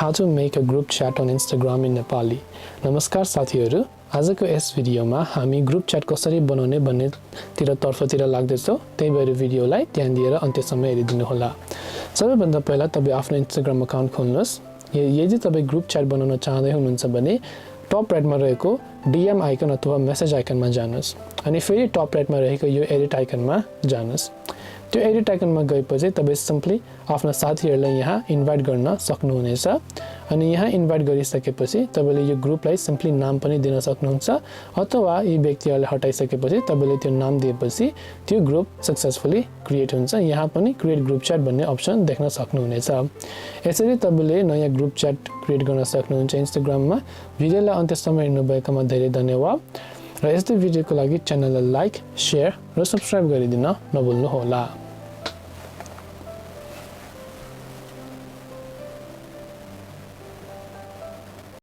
how to make a group chat on Instagram in Nepali. नमस्कार साथीहरु, आजको यस भिडियोमा हामी ग्रुप च्याट कसरी बनाउने भन्ने तर्फतिर लाग्दैछौं। त्यही भएर भिडियोलाई ध्यान दिएर अन्त्यसम्म हेरिदिनु होला। सबैभन्दा पहिला तपाई आफ्नो Instagram अकाउन्ट खोल्नुस्। यदि तपाई ग्रुप च्याट बनाउन चाहदै हुनुहुन्छ भने टप राइटमा रहेको DM आइकन अथवा मेसेज आइकनमा जानुस् अनि फेरि टप राइटमा रहेको यो एडिट आइकनमा जानुस्। त्यो एडिट आइकनमा गएपछि तपाई सिम्पली आफ्नो साथीहरुलाई यहाँ इन्भाइट गर्न सक्नुहुनेछ अनि यहाँ इन्भाइट गरिसकेपछि तपाईले यो ग्रुपलाई सिम्पली नाम पनि दिन सक्नुहुन्छ अथवा यी व्यक्तिहरुलाई हटाइसकेपछि तपाईले त्यो नाम दिएपछि त्यो ग्रुप सक्सेसफुली क्रिएट हुन्छ। यहाँ पनि क्रिएट ग्रुप च्याट भन्ने अप्सन देख्न सक्नुहुनेछ। यसरी तपाईले नयाँ ग्रुप च्याट क्रिएट गर्न सक्नुहुन्छ इन्स्टाग्राममा। भिडियोलाई अन्त्यसम्म हेर्नु भएकोमा धेरै धन्यवाद र यस्तै भिडियोको लागि च्यानललाई लाइक, शेयर र सब्स्क्राइब गरिदिन नभुल्नु होला।